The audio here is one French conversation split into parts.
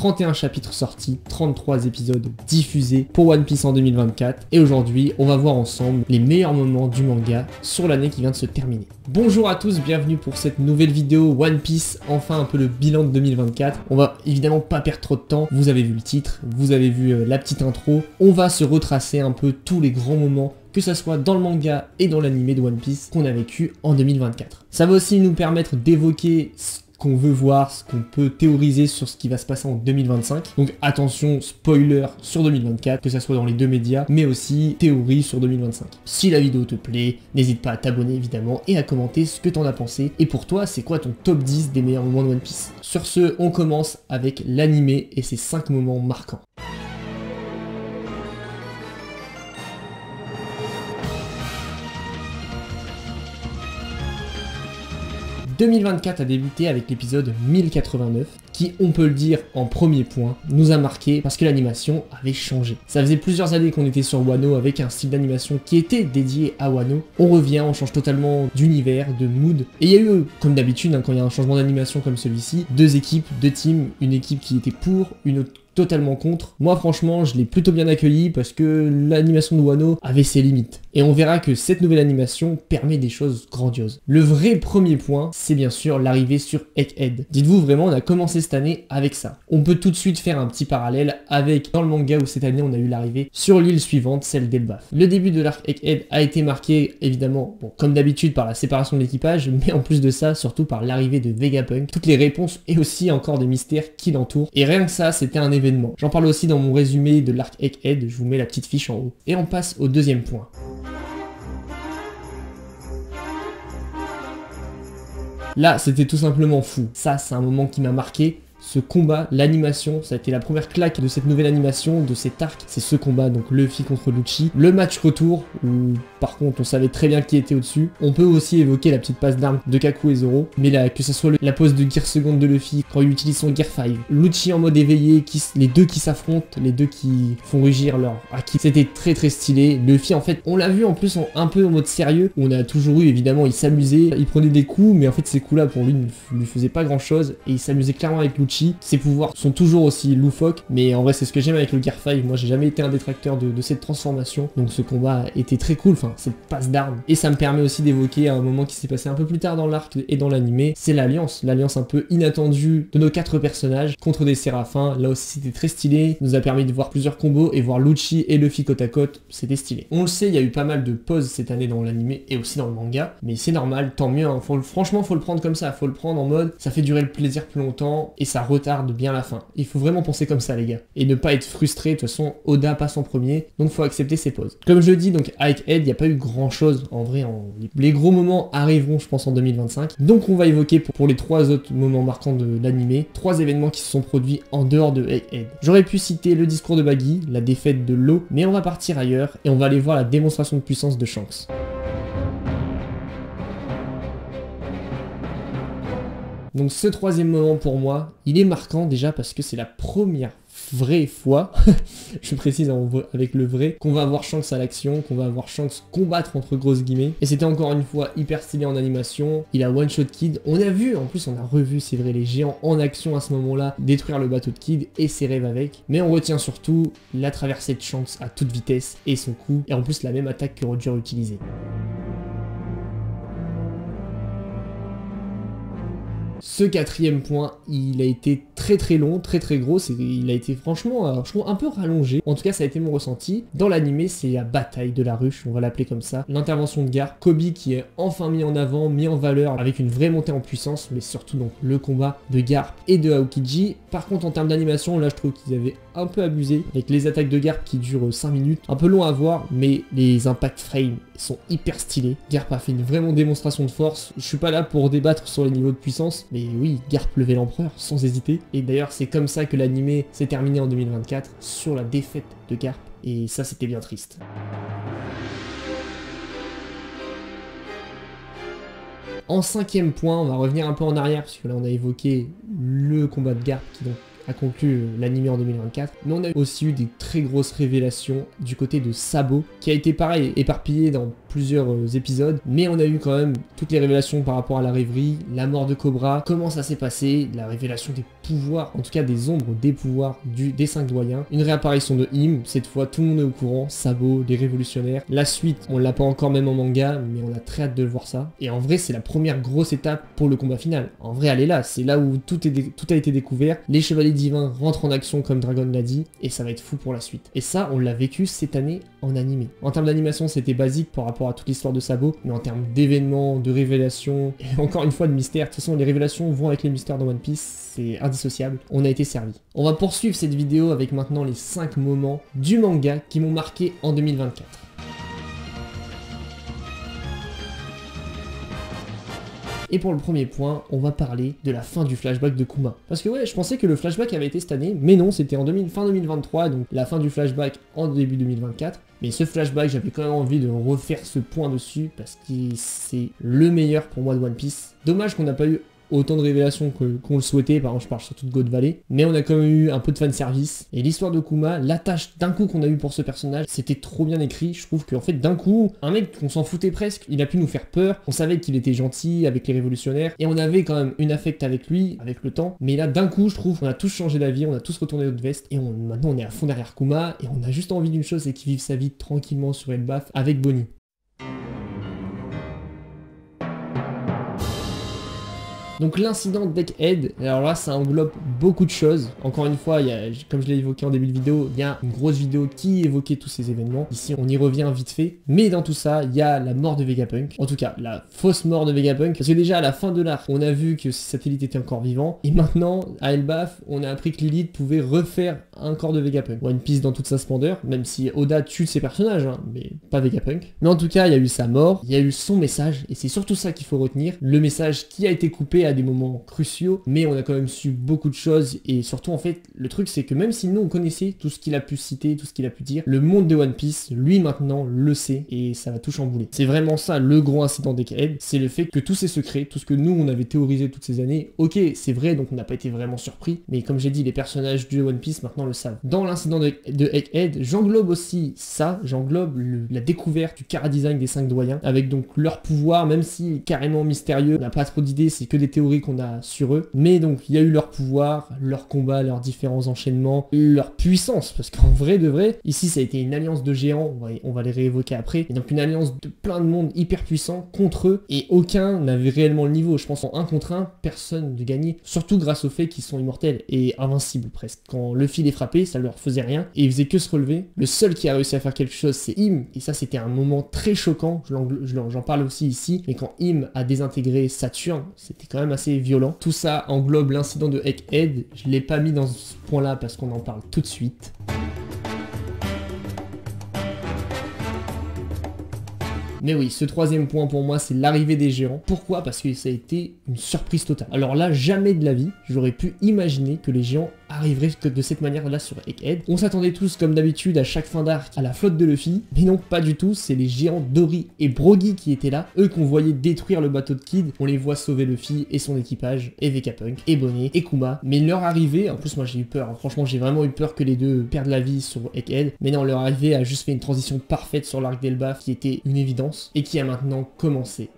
31 chapitres sortis, 33 épisodes diffusés pour One Piece en 2024. Et aujourd'hui, on va voir ensemble les meilleurs moments du manga sur l'année qui vient de se terminer. Bonjour à tous, bienvenue pour cette nouvelle vidéo One Piece, enfin un peu le bilan de 2024. On va évidemment pas perdre trop de temps, vous avez vu le titre, vous avez vu la petite intro. On va se retracer un peu tous les grands moments, que ça soit dans le manga et dans l'anime de One Piece qu'on a vécu en 2024. Ça va aussi nous permettre d'évoquer ce qu'on veut voir, ce qu'on peut théoriser sur ce qui va se passer en 2025. Donc attention, spoiler sur 2024, que ça soit dans les deux médias, mais aussi théorie sur 2025. Si la vidéo te plaît, n'hésite pas à t'abonner évidemment et à commenter ce que t'en as pensé. Et pour toi, c'est quoi ton top 10 des meilleurs moments de One Piece? Sur ce, on commence avec l'anime et ses 5 moments marquants. 2024 a débuté avec l'épisode 1089 qui, on peut le dire en premier point, nous a marqué parce que l'animation avait changé. Ça faisait plusieurs années qu'on était sur Wano avec un style d'animation qui était dédié à Wano. On revient, on change totalement d'univers, de mood. Et il y a eu, comme d'habitude, quand il y a un changement d'animation comme celui-ci, deux équipes, deux teams, une équipe qui était pour, une autre totalement contre. Moi franchement je l'ai plutôt bien accueilli parce que l'animation de Wano avait ses limites. Et on verra que cette nouvelle animation permet des choses grandioses. Le vrai premier point, c'est bien sûr l'arrivée sur Egghead. Dites-vous vraiment, on a commencé cette année avec ça. On peut tout de suite faire un petit parallèle avec dans le manga où cette année on a eu l'arrivée sur l'île suivante, celle d'Elbaf. Le début de l'arc Egghead a été marqué évidemment, bon, comme d'habitude par la séparation de l'équipage, mais en plus de ça, surtout par l'arrivée de Vegapunk, toutes les réponses et aussi encore des mystères qui l'entourent. Et rien que ça, c'était un événement. J'en parle aussi dans mon résumé de l'arc Egghead, je vous mets la petite fiche en haut. Et on passe au deuxième point. Là, c'était tout simplement fou. Ça, c'est un moment qui m'a marqué. Ce combat, l'animation, ça a été la première claque de cette nouvelle animation, de cet arc. C'est ce combat, donc Luffy contre Lucci. Le match retour, où par contre on savait très bien qui était au-dessus. On peut aussi évoquer la petite passe d'armes de Kaku et Zoro. Mais là, que ce soit la pose de Gear Second de Luffy, quand il utilise son Gear 5. Lucci en mode éveillé, les deux qui s'affrontent, les deux qui font rugir leur haki. C'était très stylé. Luffy, en fait, on l'a vu en plus un peu en mode sérieux. On a toujours eu, évidemment, il s'amusait, il prenait des coups, mais en fait ces coups-là, pour lui, ne lui faisaient pas grand-chose. Et il s'amusait clairement avec Lucci. Ses pouvoirs sont toujours aussi loufoques, mais en vrai c'est ce que j'aime avec le Gear 5. Moi j'ai jamais été un détracteur de cette transformation, donc ce combat était très cool, enfin cette passe d'armes. Et ça me permet aussi d'évoquer un moment qui s'est passé un peu plus tard dans l'arc et dans l'animé, c'est l'alliance un peu inattendue de nos 4 personnages contre des séraphins. Là aussi c'était très stylé, nous a permis de voir plusieurs combos et voir Lucci et Luffy côte à côte, c'était stylé. On le sait, il y a eu pas mal de pauses cette année dans l'animé et aussi dans le manga, mais c'est normal, tant mieux, hein. Franchement faut le prendre comme ça, faut le prendre en mode ça fait durer le plaisir plus longtemps et ça retarde bien la fin. Il faut vraiment penser comme ça les gars, et ne pas être frustré. De toute façon Oda passe en premier, donc faut accepter ses pauses. Comme je le dis, donc avec Ed il n'y a pas eu grand chose en vrai, les gros moments arriveront je pense en 2025, donc on va évoquer pour les 3 autres moments marquants de l'animé, 3 événements qui se sont produits en dehors de Ed. J'aurais pu citer le discours de Baggy, la défaite de l'eau, mais on va partir ailleurs et on va aller voir la démonstration de puissance de Shanks. Donc ce troisième moment pour moi, il est marquant déjà parce que c'est la première vraie fois, je précise avec le vrai, qu'on va avoir Shanks à l'action, qu'on va avoir Shanks combattre entre grosses guillemets. Et c'était encore une fois hyper stylé en animation, il a one shot Kid, on a vu, en plus on a revu, c'est vrai, les géants en action à ce moment-là, détruire le bateau de Kid et ses rêves avec. Mais on retient surtout la traversée de Shanks à toute vitesse et son coup, et en plus la même attaque que Roger utilisait. Ce quatrième point, il a été très long, très gros, il a été franchement, je trouve un peu rallongé. En tout cas, ça a été mon ressenti. Dans l'animé, c'est la bataille de la ruche, on va l'appeler comme ça. L'intervention de Garp, Kobe qui est enfin mis en avant, mis en valeur avec une vraie montée en puissance, mais surtout donc le combat de Garp et de Aokiji. Par contre, en termes d'animation, là je trouve qu'ils avaient un peu abusé, avec les attaques de Garp qui durent 5 minutes. Un peu long à voir, mais les impact frames sont hyper stylés. Garp a fait une vraiment démonstration de force. Je suis pas là pour débattre sur les niveaux de puissance, mais oui, Garp levait l'empereur sans hésiter. Et d'ailleurs, c'est comme ça que l'animé s'est terminé en 2024, sur la défaite de Garp. Et ça, c'était bien triste. En 5e point, on va revenir un peu en arrière, parce que là, on a évoqué le combat de Garp qui donc a conclu l'anime en 2024. Mais on a aussi eu des très grosses révélations du côté de Sabo, qui a été pareil, éparpillé dans plusieurs épisodes, mais on a eu quand même toutes les révélations par rapport à la rêverie, la mort de Cobra, comment ça s'est passé, la révélation des pouvoirs, en tout cas des ombres des pouvoirs des 5 doyens. Une réapparition de Im, cette fois tout le monde est au courant, Sabo, des révolutionnaires. La suite, on l'a pas encore même en manga, mais on a très hâte de voir ça. Et en vrai, c'est la première grosse étape pour le combat final. En vrai, elle est là, c'est là où tout a été découvert. Les chevaliers divins rentrent en action comme Dragon l'a dit, et ça va être fou pour la suite. Et ça, on l'a vécu cette année en animé. En termes d'animation, c'était basique par rapport à toute l'histoire de Sabo, mais en termes d'événements, de révélations, et encore une fois de mystères, de toute façon, les révélations vont avec les mystères dans One Piece, c'est indissociable. On a été servi. On va poursuivre cette vidéo avec maintenant les 5 moments du manga qui m'ont marqué en 2024. Et pour le premier point, on va parler de la fin du flashback de Kuma. Parce que ouais, je pensais que le flashback avait été cette année, mais non, c'était en fin 2023, donc la fin du flashback en début 2024. Mais ce flashback, j'avais quand même envie de refaire ce point dessus, parce que c'est le meilleur pour moi de One Piece. Dommage qu'on n'a pas eu autant de révélations qu'on le souhaitait, par exemple je parle surtout de God Valley, mais on a quand même eu un peu de fanservice, et l'histoire de Kuma, l'attache d'un coup qu'on a eu pour ce personnage, c'était trop bien écrit. Je trouve qu'en fait d'un coup, un mec qu'on s'en foutait presque, il a pu nous faire peur, on savait qu'il était gentil avec les révolutionnaires, et on avait quand même une affect avec lui, avec le temps, mais là d'un coup je trouve qu'on a tous changé d'avis, on a tous retourné notre veste, et maintenant on est à fond derrière Kuma, et on a juste envie d'une chose, c'est qu'il vive sa vie tranquillement sur Elbaf avec Bonnie. Donc l'incident Deckhead, alors là ça englobe beaucoup de choses. Encore une fois, comme je l'ai évoqué en début de vidéo, il y a une grosse vidéo qui évoquait tous ces événements. Ici on y revient vite fait. Mais dans tout ça, il y a la mort de Vegapunk. En tout cas, la fausse mort de Vegapunk. Parce que déjà à la fin de l'arc, on a vu que ce satellite était encore vivant. Et maintenant, à Elbaf, on a appris que Lilith pouvait refaire un corps de Vegapunk. One Piece dans toute sa splendeur, même si Oda tue ses personnages, hein, mais pas Vegapunk. Mais en tout cas, il y a eu sa mort, il y a eu son message, et c'est surtout ça qu'il faut retenir. Le message qui a été coupé à des moments cruciaux, mais on a quand même su beaucoup de choses, et surtout en fait le truc c'est que même si nous on connaissait tout ce qu'il a pu citer, tout ce qu'il a pu dire, le monde de One Piece, lui maintenant le sait, et ça va tout chambouler. C'est vraiment ça le gros incident d'Egghead, c'est le fait que tous ces secrets, tout ce que nous on avait théorisé toutes ces années, ok c'est vrai, donc on n'a pas été vraiment surpris, mais comme j'ai dit les personnages de One Piece maintenant le savent. Dans l'incident de Egghead, j'englobe aussi ça, j'englobe la découverte du chara-design des 5 doyens, avec donc leur pouvoir, même si carrément mystérieux, on n'a pas trop d'idées, c'est que des théories qu'on a sur eux, mais donc il y a eu leur pouvoir, leur combat, leurs différents enchaînements, leur puissance, parce qu'en vrai de vrai, ici ça a été une alliance de géants, on va les réévoquer après, et donc une alliance de plein de monde hyper puissant contre eux, et aucun n'avait réellement le niveau. Je pense en 1 contre 1, personne ne gagnait, surtout grâce au fait qu'ils sont immortels et invincibles presque. Quand Luffy les frappait, ça leur faisait rien, et ils faisaient que se relever. Le seul qui a réussi à faire quelque chose, c'est Im, et ça c'était un moment très choquant, j'en parle aussi ici, mais quand Im a désintégré Saturne, c'était quand même assez violent. Tout ça englobe l'incident de Egghead. Je l'ai pas mis dans ce point là parce qu'on en parle tout de suite. Mais oui, ce troisième point pour moi, c'est l'arrivée des géants. Pourquoi? Parce que ça a été une surprise totale. Alors là, jamais de la vie, j'aurais pu imaginer que les géants arriveraient de cette manière-là sur Egghead. On s'attendait tous, comme d'habitude, à chaque fin d'arc, à la flotte de Luffy. Mais non, pas du tout, c'est les géants Dory et Brogy qui étaient là. Eux qu'on voyait détruire le bateau de Kid. On les voit sauver Luffy et son équipage, et Vegapunk, et Bonnie, et Kuma. Mais leur arrivée, en plus moi j'ai eu peur, hein. Franchement j'ai vraiment eu peur que les deux perdent la vie sur Egghead. Mais non, leur arrivée a juste fait une transition parfaite sur l'arc d'Elbaf qui était une évidence et qui a maintenant commencé.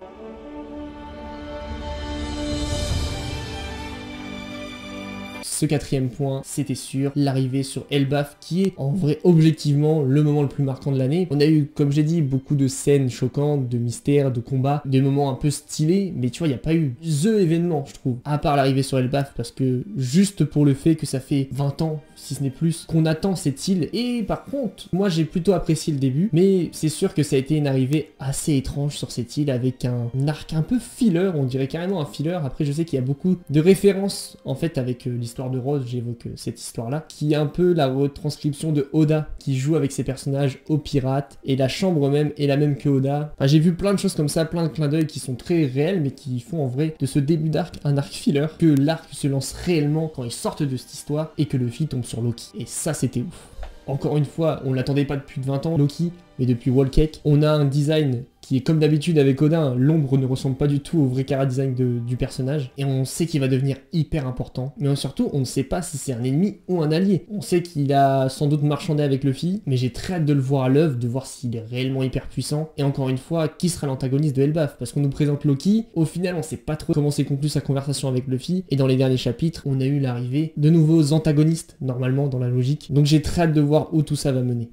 Ce quatrième point, c'était sûr, l'arrivée sur Elbaf qui est en vrai objectivement le moment le plus marquant de l'année. On a eu, comme j'ai dit, beaucoup de scènes choquantes, de mystères, de combats, des moments un peu stylés, mais tu vois, il n'y a pas eu THE événement, je trouve, à part l'arrivée sur Elbaf, parce que juste pour le fait que ça fait 20 ans, si ce n'est plus, qu'on attend cette île, et par contre, moi j'ai plutôt apprécié le début, mais c'est sûr que ça a été une arrivée assez étrange sur cette île, avec un arc un peu filler, on dirait carrément un filler. Après je sais qu'il y a beaucoup de références, en fait, avec l'histoire de Rose, j'évoque cette histoire-là, qui est un peu la retranscription de Oda, qui joue avec ses personnages aux pirates, et la chambre même est la même que Oda. Enfin, j'ai vu plein de choses comme ça, plein de clins d'œil qui sont très réels, mais qui font en vrai de ce début d'arc un arc filler, que l'arc se lance réellement quand ils sortent de cette histoire, et que Luffy tombe sur Loki. Et ça, c'était ouf. Encore une fois, on l'attendait pas depuis 20 ans, Loki, mais depuis Whole Cake, on a un design qui est comme d'habitude avec Oda, l'ombre ne ressemble pas du tout au vrai chara design du personnage, et on sait qu'il va devenir hyper important, mais surtout on ne sait pas si c'est un ennemi ou un allié. On sait qu'il a sans doute marchandé avec Luffy, mais j'ai très hâte de le voir à l'œuvre, de voir s'il est réellement hyper puissant, et encore une fois, qui sera l'antagoniste de Elbaf, parce qu'on nous présente Loki, au final on sait pas trop comment s'est conclue sa conversation avec Luffy, et dans les derniers chapitres, on a eu l'arrivée de nouveaux antagonistes, normalement dans la logique, donc j'ai très hâte de voir où tout ça va mener.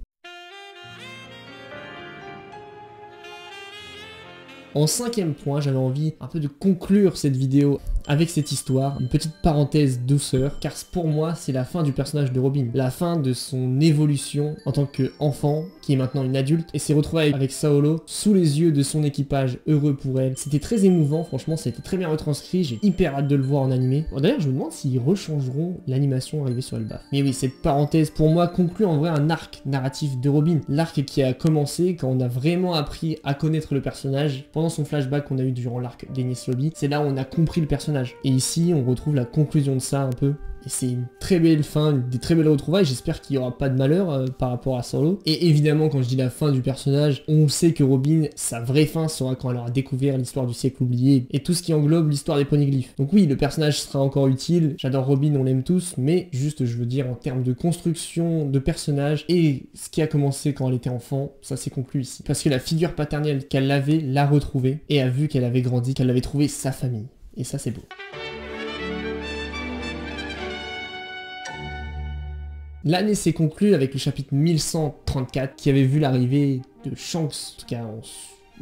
En 5e point, j'avais envie un peu de conclure cette vidéo avec cette histoire, une petite parenthèse douceur, car pour moi c'est la fin du personnage de Robin, la fin de son évolution en tant qu'enfant, qui est maintenant une adulte, et s'est retrouvée avec Saolo sous les yeux de son équipage, heureux pour elle. C'était très émouvant, franchement ça a été très bien retranscrit, j'ai hyper hâte de le voir en animé. Bon, d'ailleurs je me demande s'ils rechangeront l'animation arrivée sur Elbaf. Mais oui, cette parenthèse pour moi conclut en vrai un arc narratif de Robin, l'arc qui a commencé quand on a vraiment appris à connaître le personnage, pendant son flashback qu'on a eu durant l'arc d'Enies Lobby, c'est là où on a compris le personnage. Et ici, on retrouve la conclusion de ça un peu. Et c'est une très belle fin, des très belles retrouvailles, j'espère qu'il n'y aura pas de malheur par rapport à Saolo. Et évidemment, quand je dis la fin du personnage, on sait que Robin, sa vraie fin sera quand elle aura découvert l'histoire du siècle oublié et tout ce qui englobe l'histoire des poneglyphes. Donc oui, le personnage sera encore utile, j'adore Robin, on l'aime tous, mais juste, je veux dire, en termes de construction de personnage et ce qui a commencé quand elle était enfant, ça s'est conclu ici. Parce que la figure paternelle qu'elle avait, l'a retrouvée et a vu qu'elle avait grandi, qu'elle avait trouvé sa famille. Et ça, c'est beau. L'année s'est conclue avec le chapitre 1134 qui avait vu l'arrivée de Shanks. En tout cas,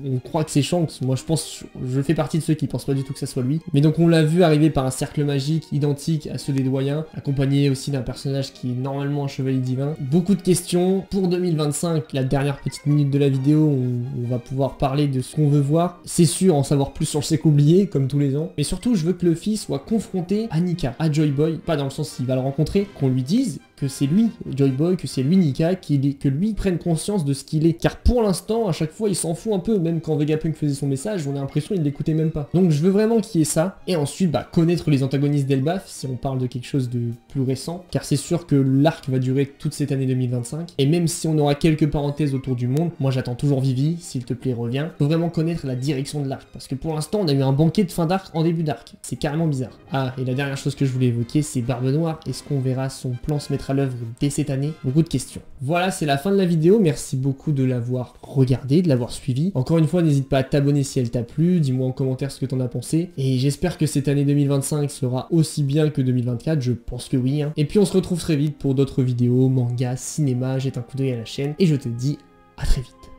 on croit que c'est Shanks, moi je fais partie de ceux qui pensent pas du tout que ça soit lui. Mais donc on l'a vu arriver par un cercle magique identique à ceux des doyens, accompagné aussi d'un personnage qui est normalement un chevalier divin. Beaucoup de questions. Pour 2025, la dernière petite minute de la vidéo, on va pouvoir parler de ce qu'on veut voir. C'est sûr, en savoir plus sur le siècle oublié, comme tous les ans. Mais surtout, je veux que Luffy soit confronté à Nika, à Joy Boy, pas dans le sens qu'il va le rencontrer, qu'on lui dise que c'est lui, Joy Boy, que c'est lui Nika, que lui prenne conscience de ce qu'il est. Car pour l'instant, à chaque fois, il s'en fout un peu, même quand Vegapunk faisait son message, on a l'impression qu'il l'écoutait même pas. Donc je veux vraiment qu'il y ait ça, et ensuite, connaître les antagonistes d'Elbaf, si on parle de quelque chose de plus récent, car c'est sûr que l'arc va durer toute cette année 2025, et même si on aura quelques parenthèses autour du monde, moi j'attends toujours Vivi, s'il te plaît reviens, faut vraiment connaître la direction de l'arc, parce que pour l'instant, on a eu un banquet de fin d'arc en début d'arc, c'est carrément bizarre. Ah, et la dernière chose que je voulais évoquer, c'est Barbe Noire, est-ce qu'on verra son plan se mettre à l'œuvre dès cette année? Beaucoup de questions. Voilà, c'est la fin de la vidéo, merci beaucoup de l'avoir regardé, de l'avoir suivi. Encore une fois, n'hésite pas à t'abonner si elle t'a plu, dis-moi en commentaire ce que t'en as pensé, et j'espère que cette année 2025 sera aussi bien que 2024, je pense que oui. Et puis on se retrouve très vite pour d'autres vidéos, manga, cinéma, jette un coup d'œil à la chaîne, et je te dis à très vite.